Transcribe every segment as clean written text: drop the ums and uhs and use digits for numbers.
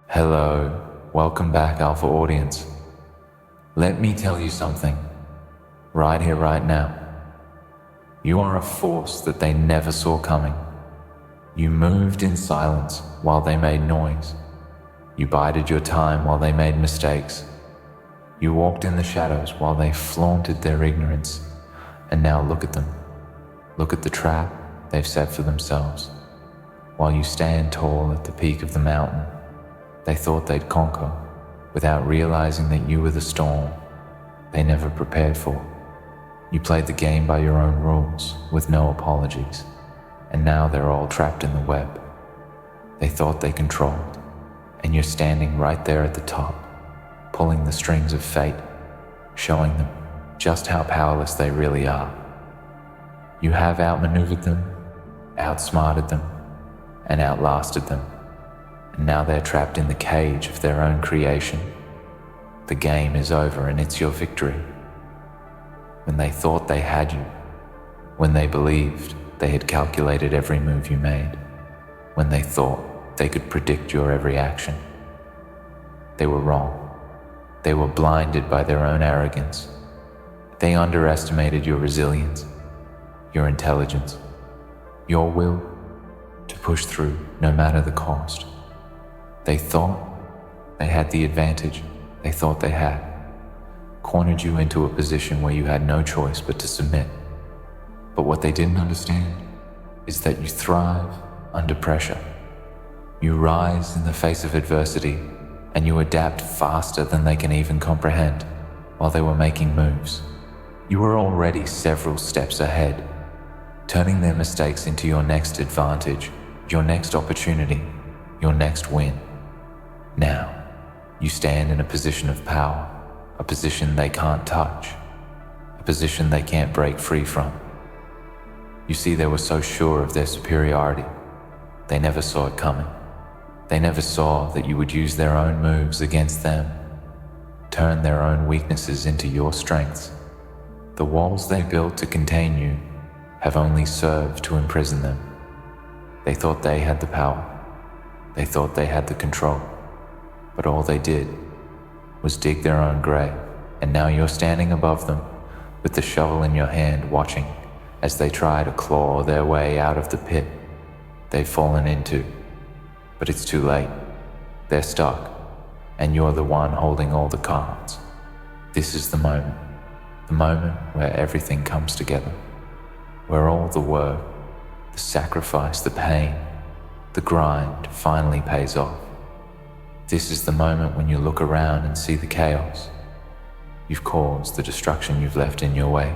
Hello, welcome back, Alpha audience. Let me tell you something, right here, right now. You are a force that they never saw coming. You moved in silence while they made noise. You bided your time while they made mistakes. You walked in the shadows while they flaunted their ignorance. And now look at them. Look at the trap they've set for themselves. While you stand tall at the peak of the mountain, they thought they'd conquer without realizing that you were the storm they never prepared for. You played the game by your own rules with no apologies, and now they're all trapped in the web they thought they controlled, and you're standing right there at the top, pulling the strings of fate, showing them just how powerless they really are. You have outmaneuvered them, outsmarted them, and outlasted them, and now they're trapped in the cage of their own creation. The game is over and it's your victory. When they thought they had you, when they believed they had calculated every move you made, when they thought they could predict your every action, they were wrong. They were blinded by their own arrogance. They underestimated your resilience, your intelligence, your will to push through no matter the cost. They thought they had the advantage they thought they had, cornered you into a position where you had no choice but to submit. But what they didn't understand is that you thrive under pressure. You rise in the face of adversity, and you adapt faster than they can even comprehend while they were making moves. You were already several steps ahead, turning their mistakes into your next advantage, your next opportunity, your next win. Now, you stand in a position of power, a position they can't touch, a position they can't break free from. You see, they were so sure of their superiority, they never saw it coming. They never saw that you would use their own moves against them, turn their own weaknesses into your strengths. The walls they built to contain you have only served to imprison them. They thought they had the power. They thought they had the control. But all they did was dig their own grave, and now you're standing above them with the shovel in your hand, watching as they try to claw their way out of the pit they've fallen into. But it's too late. They're stuck, and you're the one holding all the cards. This is the moment where everything comes together, where all the work, the sacrifice, the pain, the grind finally pays off. This is the moment when you look around and see the chaos you've caused, the destruction you've left in your wake,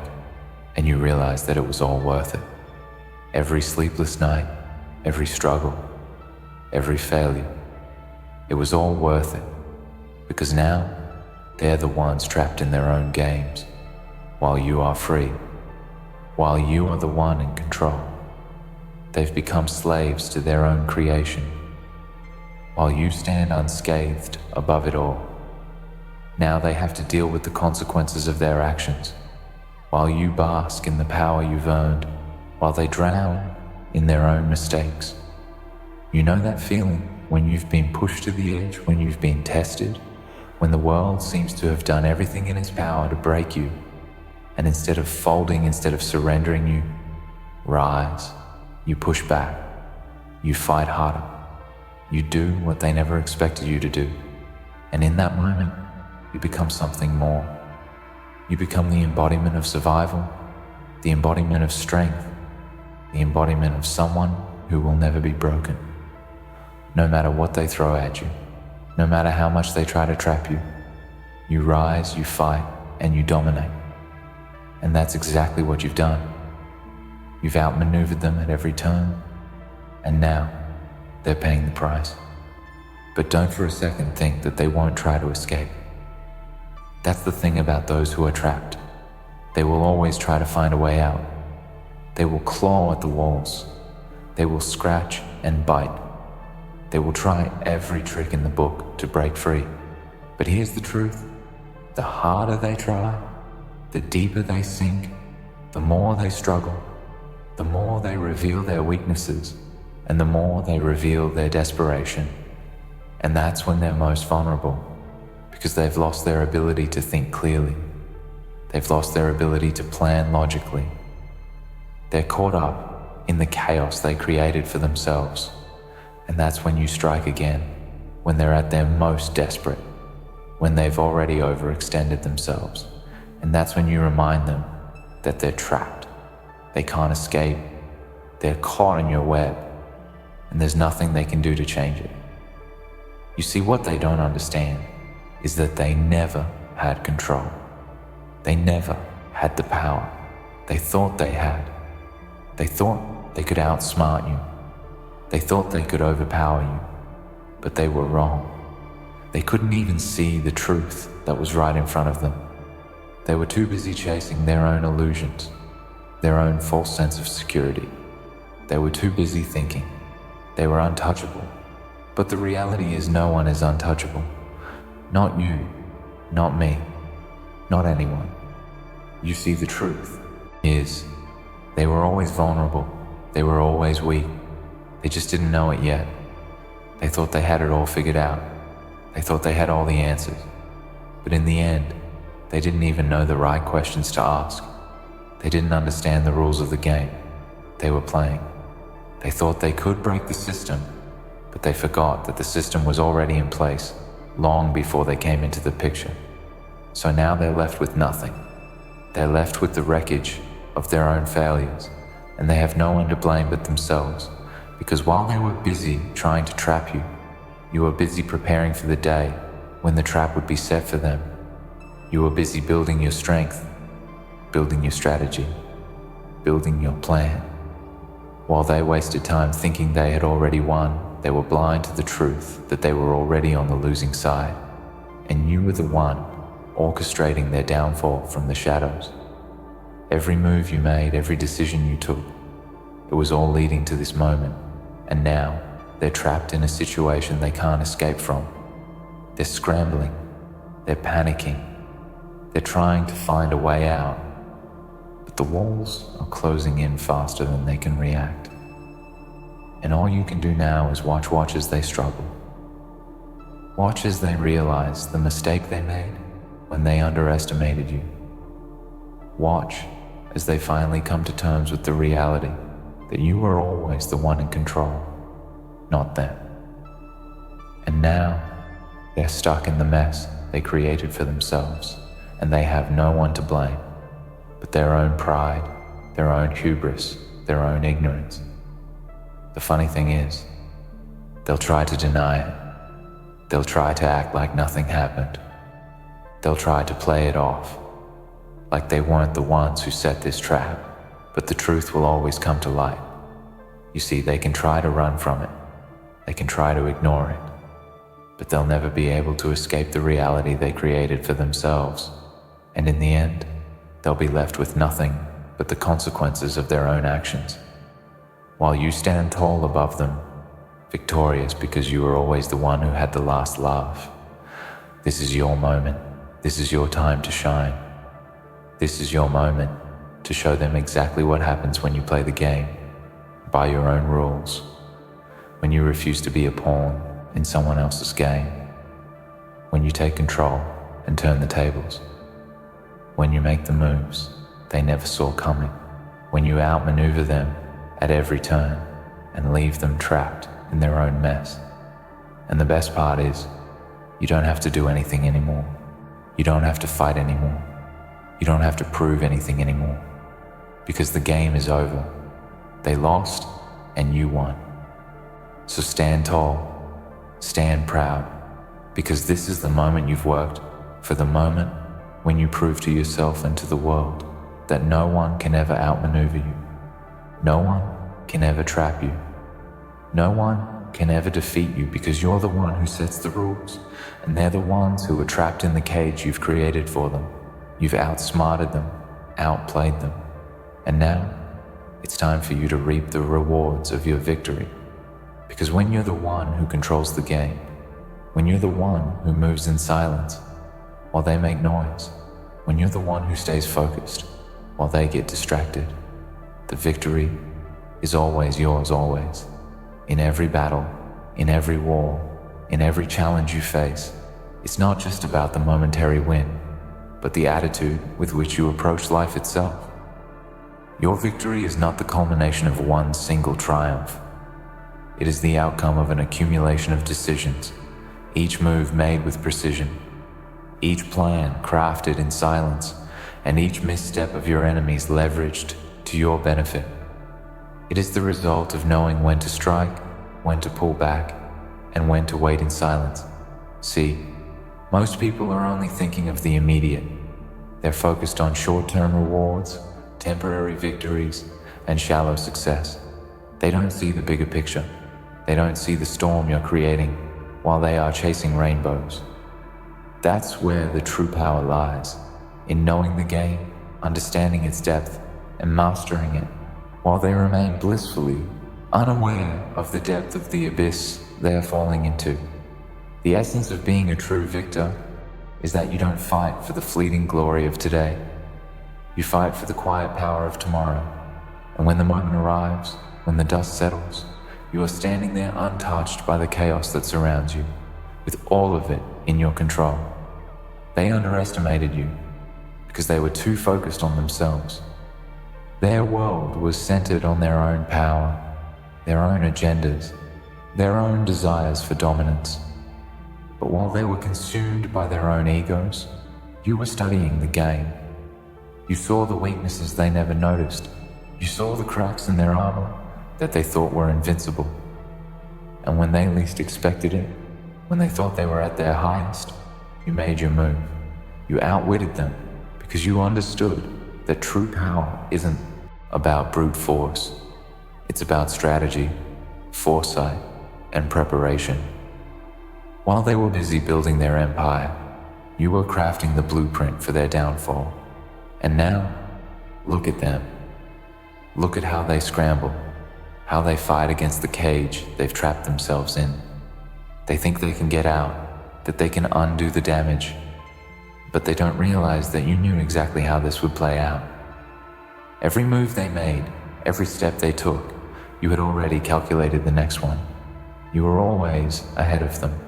and you realize that it was all worth it. Every sleepless night, every struggle, every failure, it was all worth it, because now they're the ones trapped in their own games, while you are free, while you are the one in control. They've become slaves to their own creation, while you stand unscathed above it all. Now they have to deal with the consequences of their actions, while you bask in the power you've earned, while they drown in their own mistakes. You know that feeling when you've been pushed to the edge, when you've been tested, when the world seems to have done everything in its power to break you, and instead of folding, instead of surrendering, you rise, you push back, you fight harder. You do what they never expected you to do, and in that moment, you become something more. You become the embodiment of survival, the embodiment of strength, the embodiment of someone who will never be broken. No matter what they throw at you, no matter how much they try to trap you, you rise, you fight, and you dominate. And that's exactly what you've done. You've outmaneuvered them at every turn, and now, they're paying the price. But don't for a second think that they won't try to escape. That's the thing about those who are trapped. They will always try to find a way out. They will claw at the walls. They will scratch and bite. They will try every trick in the book to break free. But here's the truth. The harder they try, the deeper they sink, the more they struggle, the more they reveal their weaknesses, and the more they reveal their desperation. And that's when they're most vulnerable, because they've lost their ability to think clearly. They've lost their ability to plan logically. They're caught up in the chaos they created for themselves. And that's when you strike again, when they're at their most desperate, when they've already overextended themselves. And that's when you remind them that they're trapped. They can't escape. They're caught in your web, and there's nothing they can do to change it. You see, what they don't understand is that they never had control. They never had the power they thought they had. They thought they could outsmart you. They thought they could overpower you, but they were wrong. They couldn't even see the truth that was right in front of them. They were too busy chasing their own illusions, their own false sense of security. They were too busy thinking they were untouchable. But the reality is no one is untouchable. Not you, not me, not anyone. You see, the truth is they were always vulnerable. They were always weak. They just didn't know it yet. They thought they had it all figured out. They thought they had all the answers. But in the end, they didn't even know the right questions to ask. They didn't understand the rules of the game they were playing. They thought they could break the system, but they forgot that the system was already in place long before they came into the picture. So now they're left with nothing. They're left with the wreckage of their own failures, and they have no one to blame but themselves, because while they were busy trying to trap you, you were busy preparing for the day when the trap would be set for them. You were busy building your strength, building your strategy, building your plan. While they wasted time thinking they had already won, they were blind to the truth that they were already on the losing side, and you were the one orchestrating their downfall from the shadows. Every move you made, every decision you took, it was all leading to this moment, and now they're trapped in a situation they can't escape from. They're scrambling, they're panicking, they're trying to find a way out, but the walls are closing in faster than they can react. And all you can do now is watch as they struggle. Watch as they realize the mistake they made when they underestimated you. Watch as they finally come to terms with the reality that you were always the one in control, not them. And now they're stuck in the mess they created for themselves, and they have no one to blame but their own pride, their own hubris, their own ignorance. The funny thing is, they'll try to deny it. They'll try to act like nothing happened. They'll try to play it off, like they weren't the ones who set this trap, but the truth will always come to light. You see, they can try to run from it. They can try to ignore it, but they'll never be able to escape the reality they created for themselves. And in the end, they'll be left with nothing but the consequences of their own actions. While you stand tall above them, victorious because you were always the one who had the last laugh. This is your moment. This is your time to shine. This is your moment to show them exactly what happens when you play the game by your own rules, when you refuse to be a pawn in someone else's game, when you take control and turn the tables, when you make the moves they never saw coming, when you outmaneuver them at every turn and leave them trapped in their own mess. And the best part is, you don't have to do anything anymore. You don't have to fight anymore. You don't have to prove anything anymore, because the game is over. They lost and you won. So stand tall, stand proud, because this is the moment you've worked for, the moment when you prove to yourself and to the world that no one can ever outmaneuver you. No one can ever trap you. No one can ever defeat you, because you're the one who sets the rules, and they're the ones who are trapped in the cage you've created for them. You've outsmarted them, outplayed them, and now it's time for you to reap the rewards of your victory. Because when you're the one who controls the game, when you're the one who moves in silence while they make noise, when you're the one who stays focused while they get distracted, the victory is always yours, always. In every battle, in every war, in every challenge you face, it's not just about the momentary win, but the attitude with which you approach life itself. Your victory is not the culmination of one single triumph. It is the outcome of an accumulation of decisions, each move made with precision, each plan crafted in silence, and each misstep of your enemies leveraged to your benefit. It is the result of knowing when to strike, when to pull back, and when to wait in silence. See, most people are only thinking of the immediate. They're focused on short-term rewards, temporary victories, and shallow success. They don't see the bigger picture. They don't see the storm you're creating while they are chasing rainbows. That's where the true power lies, in knowing the game, understanding its depth, and mastering it, while they remain blissfully unaware of the depth of the abyss they are falling into. The essence of being a true victor is that you don't fight for the fleeting glory of today. You fight for the quiet power of tomorrow. And when the moment arrives, when the dust settles, you are standing there untouched by the chaos that surrounds you, with all of it in your control. They underestimated you because they were too focused on themselves. Their world was centered on their own power, their own agendas, their own desires for dominance. But while they were consumed by their own egos, you were studying the game. You saw the weaknesses they never noticed. You saw the cracks in their armor that they thought were invincible. And when they least expected it, when they thought they were at their highest, you made your move. You outwitted them because you understood that true power isn't about brute force. It's about strategy, foresight, and preparation. While they were busy building their empire, you were crafting the blueprint for their downfall. And now, look at them. Look at how they scramble, how they fight against the cage they've trapped themselves in. They think they can get out, that they can undo the damage, but they don't realize that you knew exactly how this would play out. Every move they made, every step they took, you had already calculated the next one. You were always ahead of them,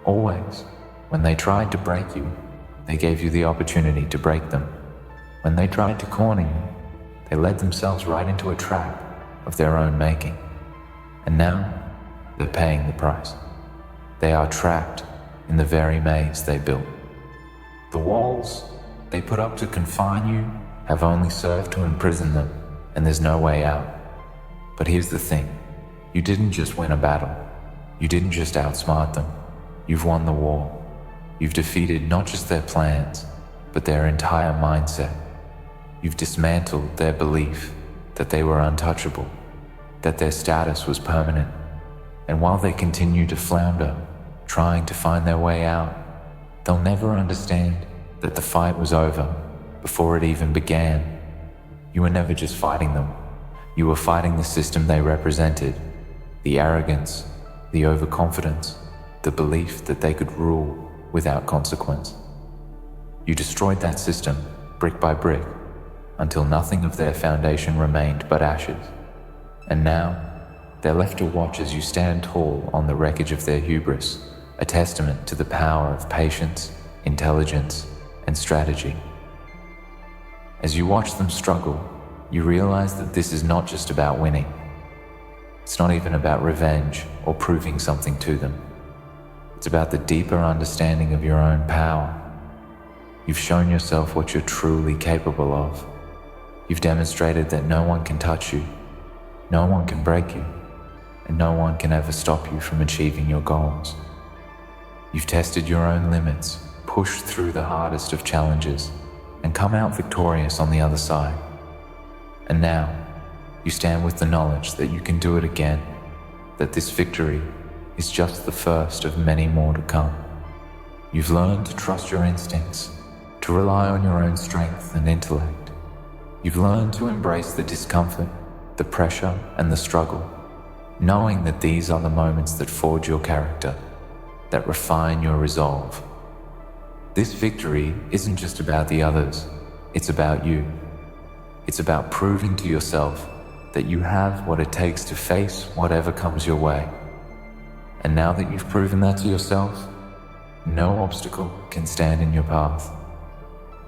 always. When they tried to break you, they gave you the opportunity to break them. When they tried to corner you, they led themselves right into a trap of their own making. And now, they're paying the price. They are trapped in the very maze they built. The walls they put up to confine you have only served to imprison them, and there's no way out. But here's the thing. You didn't just win a battle. You didn't just outsmart them. You've won the war. You've defeated not just their plans, but their entire mindset. You've dismantled their belief that they were untouchable, that their status was permanent. And while they continue to flounder, trying to find their way out, they'll never understand that the fight was over before it even began. You were never just fighting them. You were fighting the system they represented, the arrogance, the overconfidence, the belief that they could rule without consequence. You destroyed that system brick by brick until nothing of their foundation remained but ashes. And now, they're left to watch as you stand tall on the wreckage of their hubris, a testament to the power of patience, intelligence, and strategy. As you watch them struggle, you realize that this is not just about winning. It's not even about revenge or proving something to them. It's about the deeper understanding of your own power. You've shown yourself what you're truly capable of. You've demonstrated that no one can touch you, no one can break you, and no one can ever stop you from achieving your goals. You've tested your own limits, pushed through the hardest of challenges, and come out victorious on the other side. And now, you stand with the knowledge that you can do it again, that this victory is just the first of many more to come. You've learned to trust your instincts, to rely on your own strength and intellect. You've learned to embrace the discomfort, the pressure, and the struggle, knowing that these are the moments that forge your character, that refine your resolve. This victory isn't just about the others, it's about you. It's about proving to yourself that you have what it takes to face whatever comes your way. And now that you've proven that to yourself, no obstacle can stand in your path.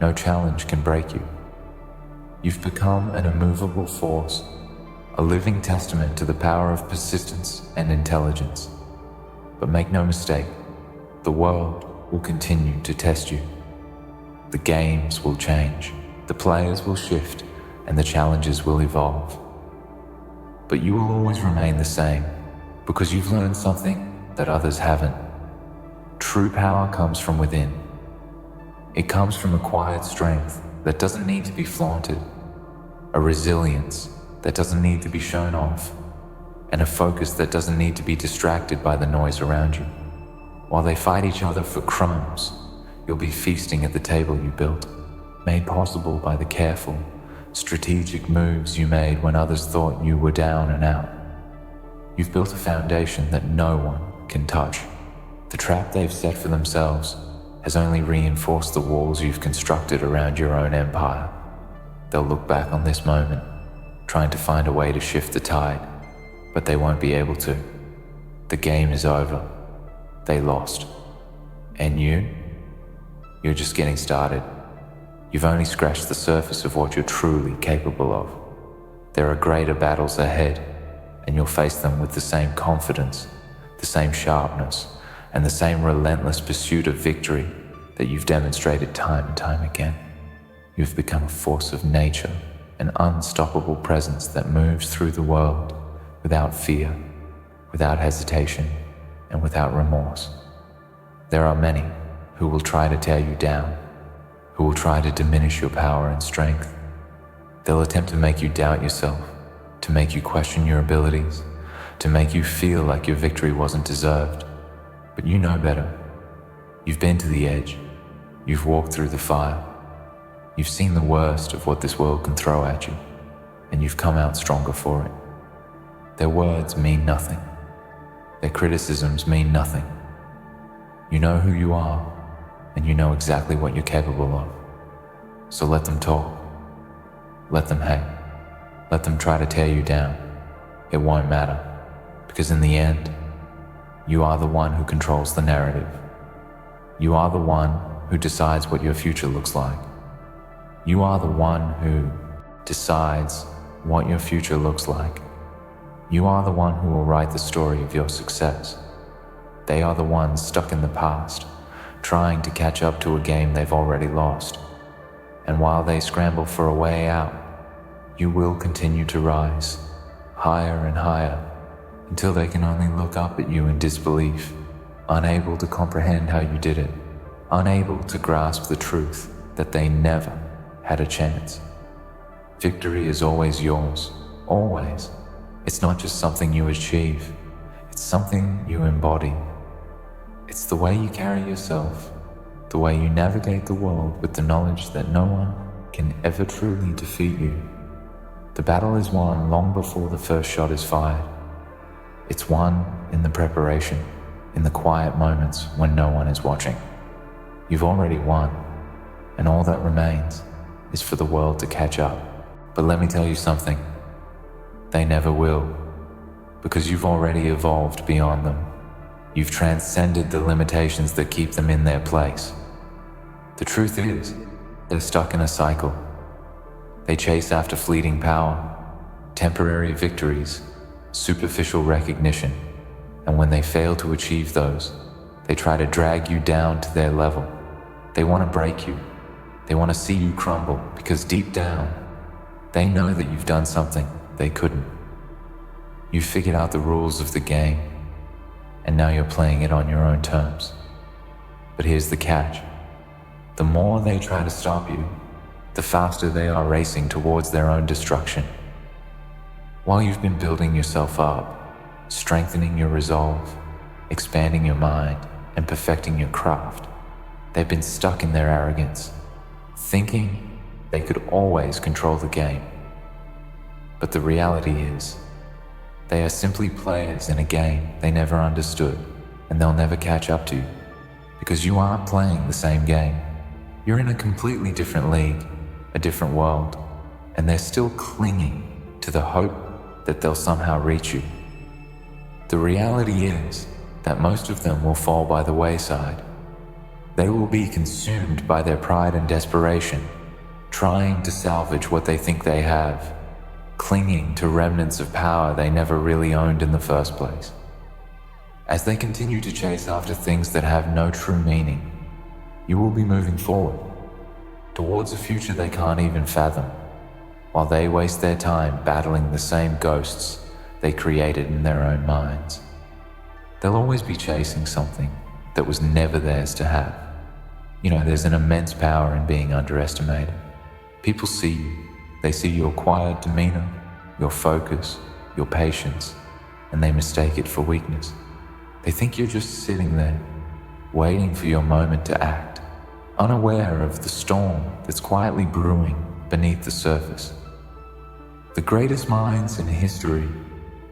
No challenge can break you. You've become an immovable force, a living testament to the power of persistence and intelligence. But make no mistake, the world will continue to test you. The games will change, the players will shift, and the challenges will evolve. But you will always remain the same, because you've learned something that others haven't. True power comes from within. It comes from a quiet strength that doesn't need to be flaunted, a resilience that doesn't need to be shown off, and a focus that doesn't need to be distracted by the noise around you. While they fight each other for crumbs, you'll be feasting at the table you built, made possible by the careful, strategic moves you made when others thought you were down and out. You've built a foundation that no one can touch. The trap they've set for themselves has only reinforced the walls you've constructed around your own empire. They'll look back on this moment, trying to find a way to shift the tide, but they won't be able to. The game is over. They lost. And you're just getting started. You've only scratched the surface of what you're truly capable of. There are greater battles ahead, and you'll face them with the same confidence, the same sharpness, and the same relentless pursuit of victory that you've demonstrated time and time again. You've become a force of nature, an unstoppable presence that moves through the world without fear, without hesitation, and without remorse. There are many who will try to tear you down, who will try to diminish your power and strength. They'll attempt to make you doubt yourself, to make you question your abilities, to make you feel like your victory wasn't deserved. But you know better. You've been to the edge. You've walked through the fire. You've seen the worst of what this world can throw at you, and you've come out stronger for it. Their words mean nothing. Their criticisms mean nothing. You know who you are, and you know exactly what you're capable of. So let them talk. Let them hate. Let them try to tear you down. It won't matter, because in the end, you are the one who controls the narrative. You are the one who decides what your future looks like. You are the one who decides what your future looks like. You are the one who will write the story of your success. They are the ones stuck in the past, trying to catch up to a game they've already lost. And while they scramble for a way out, you will continue to rise, higher and higher, until they can only look up at you in disbelief, unable to comprehend how you did it, unable to grasp the truth that they never had a chance. Victory is always yours, always. It's not just something you achieve, it's something you embody. It's the way you carry yourself, the way you navigate the world with the knowledge that no one can ever truly defeat you. The battle is won long before the first shot is fired. It's won in the preparation, in the quiet moments when no one is watching. You've already won, and all that remains is for the world to catch up. But let me tell you something. They never will, because you've already evolved beyond them. You've transcended the limitations that keep them in their place. The truth is, they're stuck in a cycle. They chase after fleeting power, temporary victories, superficial recognition, and when they fail to achieve those, they try to drag you down to their level. They want to break you. They want to see you crumble, because deep down, they know that you've done something they couldn't. You've figured out the rules of the game, and now you're playing it on your own terms. But here's the catch. The more they try to stop you, the faster they are racing towards their own destruction. While you've been building yourself up, strengthening your resolve, expanding your mind, and perfecting your craft, they've been stuck in their arrogance, thinking they could always control the game. But the reality is, they are simply players in a game they never understood, and they'll never catch up to you, because you aren't playing the same game. You're in a completely different league, a different world, and they're still clinging to the hope that they'll somehow reach you. The reality is, that most of them will fall by the wayside. They will be consumed by their pride and desperation, trying to salvage what they think they have, clinging to remnants of power they never really owned in the first place. As they continue to chase after things that have no true meaning, you will be moving forward, towards a future they can't even fathom, while they waste their time battling the same ghosts they created in their own minds. They'll always be chasing something that was never theirs to have. There's an immense power in being underestimated. People see you. They see your quiet demeanor, your focus, your patience, and they mistake it for weakness. They think you're just sitting there, waiting for your moment to act, unaware of the storm that's quietly brewing beneath the surface. The greatest minds in history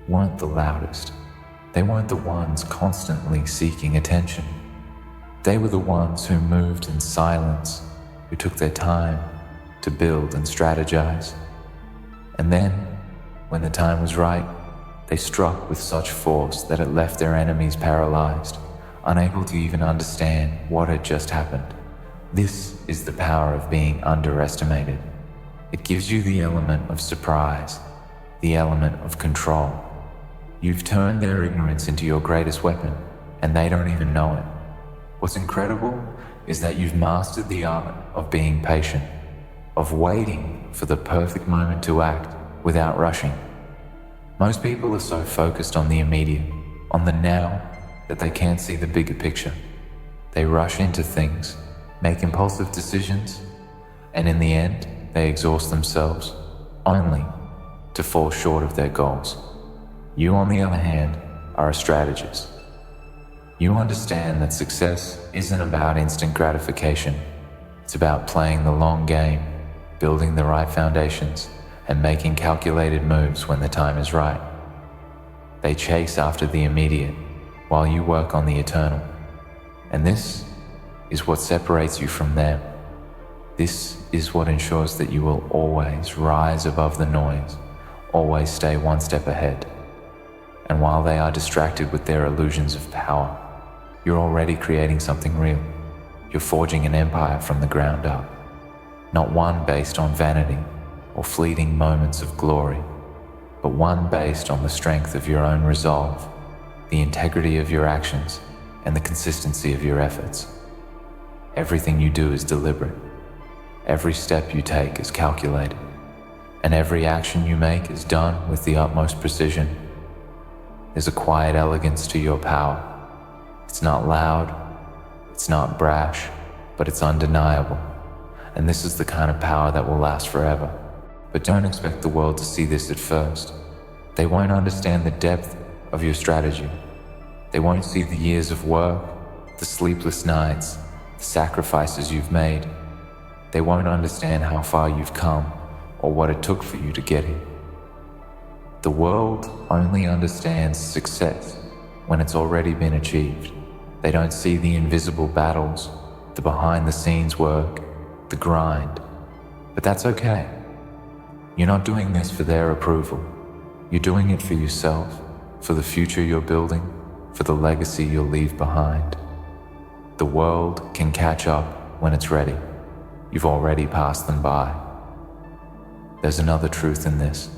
weren't the loudest. They weren't the ones constantly seeking attention. They were the ones who moved in silence, who took their time to build and strategize. And then, when the time was right, they struck with such force that it left their enemies paralyzed, unable to even understand what had just happened. This is the power of being underestimated. It gives you the element of surprise, the element of control. You've turned their ignorance into your greatest weapon, and they don't even know it. What's incredible is that you've mastered the art of being patient, of waiting for the perfect moment to act without rushing. Most people are so focused on the immediate, on the now, that they can't see the bigger picture. They rush into things, make impulsive decisions, and in the end, they exhaust themselves, only to fall short of their goals. You, on the other hand, are a strategist. You understand that success isn't about instant gratification. It's about playing the long game, building the right foundations, and making calculated moves when the time is right. They chase after the immediate, while you work on the eternal. And this is what separates you from them. This is what ensures that you will always rise above the noise, always stay one step ahead. And while they are distracted with their illusions of power, you're already creating something real. You're forging an empire from the ground up, not one based on vanity or fleeting moments of glory, but one based on the strength of your own resolve, the integrity of your actions, and the consistency of your efforts. Everything you do is deliberate. Every step you take is calculated, and every action you make is done with the utmost precision. There's a quiet elegance to your power. It's not loud, it's not brash, but it's undeniable. And this is the kind of power that will last forever. But don't expect the world to see this at first. They won't understand the depth of your strategy. They won't see the years of work, the sleepless nights, the sacrifices you've made. They won't understand how far you've come or what it took for you to get here. The world only understands success when it's already been achieved. They don't see the invisible battles, the behind-the-scenes work, the grind. But that's okay. You're not doing this for their approval. You're doing it for yourself, for the future you're building, for the legacy you'll leave behind. The world can catch up when it's ready. You've already passed them by. There's another truth in this,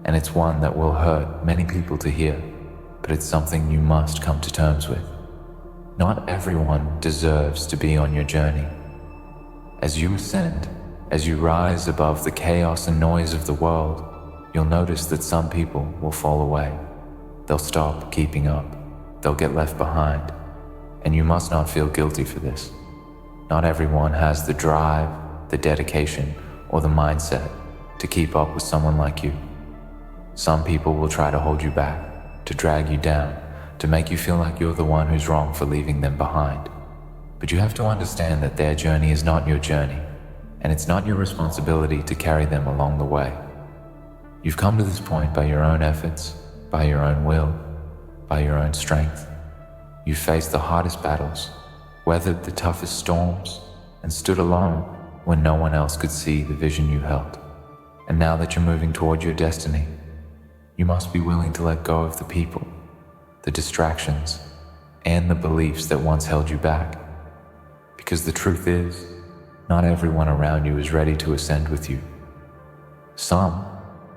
and it's one that will hurt many people to hear, but it's something you must come to terms with. Not everyone deserves to be on your journey. As you ascend, as you rise above the chaos and noise of the world, you'll notice that some people will fall away. They'll stop keeping up. They'll get left behind. And you must not feel guilty for this. Not everyone has the drive, the dedication, or the mindset to keep up with someone like you. Some people will try to hold you back, to drag you down, to make you feel like you're the one who's wrong for leaving them behind. But you have to understand that their journey is not your journey, and it's not your responsibility to carry them along the way. You've come to this point by your own efforts, by your own will, by your own strength. You've faced the hardest battles, weathered the toughest storms, and stood alone when no one else could see the vision you held. And now that you're moving toward your destiny, you must be willing to let go of the people, the distractions, and the beliefs that once held you back. Because the truth is, not everyone around you is ready to ascend with you. Some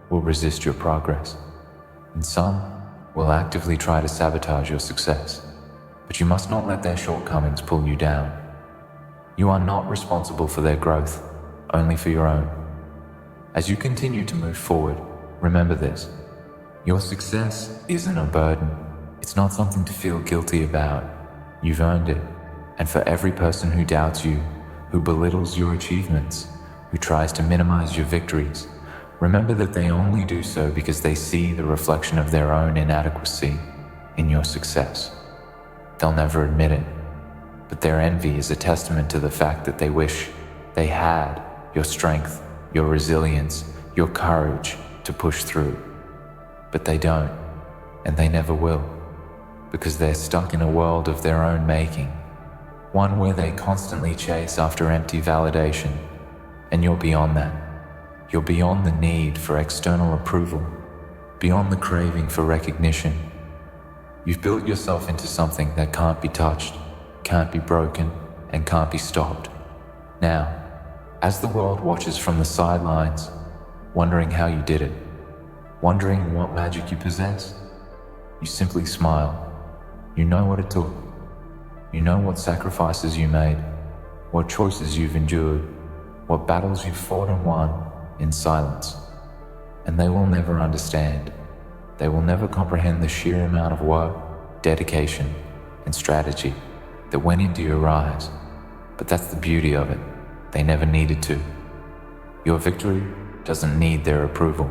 will resist your progress, and some will actively try to sabotage your success. But you must not let their shortcomings pull you down. You are not responsible for their growth, only for your own. As you continue to move forward, remember this. Your success isn't a burden. It's not something to feel guilty about. You've earned it. And for every person who doubts you, who belittles your achievements, who tries to minimize your victories, remember that they only do so because they see the reflection of their own inadequacy in your success. They'll never admit it, but their envy is a testament to the fact that they wish they had your strength, your resilience, your courage to push through. But they don't, and they never will, because they're stuck in a world of their own making, one where they constantly chase after empty validation, and you're beyond that. You're beyond the need for external approval, beyond the craving for recognition. You've built yourself into something that can't be touched, can't be broken, and can't be stopped. Now, as the world watches from the sidelines, wondering how you did it, wondering what magic you possess, you simply smile. You know what it took. You know what sacrifices you made, what choices you've endured, what battles you've fought and won in silence. And they will never understand. They will never comprehend the sheer amount of work, dedication, and strategy that went into your rise. But that's the beauty of it. They never needed to. Your victory doesn't need their approval.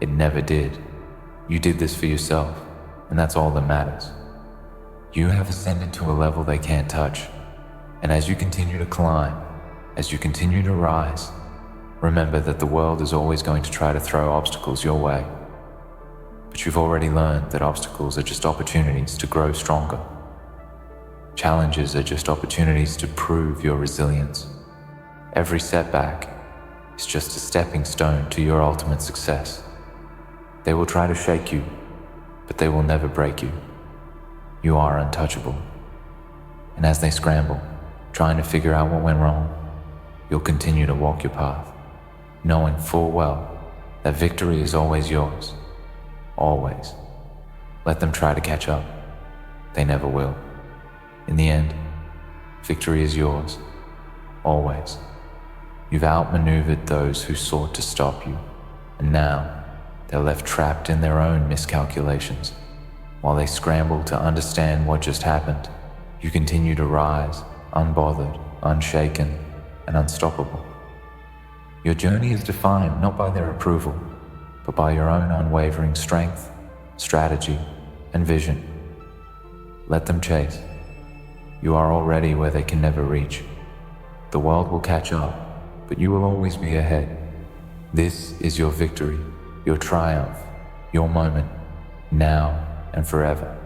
It never did. You did this for yourself, and that's all that matters. You have ascended to a level they can't touch. And as you continue to climb, as you continue to rise, remember that the world is always going to try to throw obstacles your way. But you've already learned that obstacles are just opportunities to grow stronger. Challenges are just opportunities to prove your resilience. Every setback is just a stepping stone to your ultimate success. They will try to shake you, but they will never break you. You are untouchable. And as they scramble, trying to figure out what went wrong, you'll continue to walk your path, knowing full well that victory is always yours. Always. Let them try to catch up. They never will. In the end, victory is yours. Always. You've outmaneuvered those who sought to stop you, and now they're left trapped in their own miscalculations. While they scramble to understand what just happened, you continue to rise, unbothered, unshaken, and unstoppable. Your journey is defined not by their approval, but by your own unwavering strength, strategy, and vision. Let them chase. You are already where they can never reach. The world will catch up, but you will always be ahead. This is your victory, your triumph, your moment, now and forever.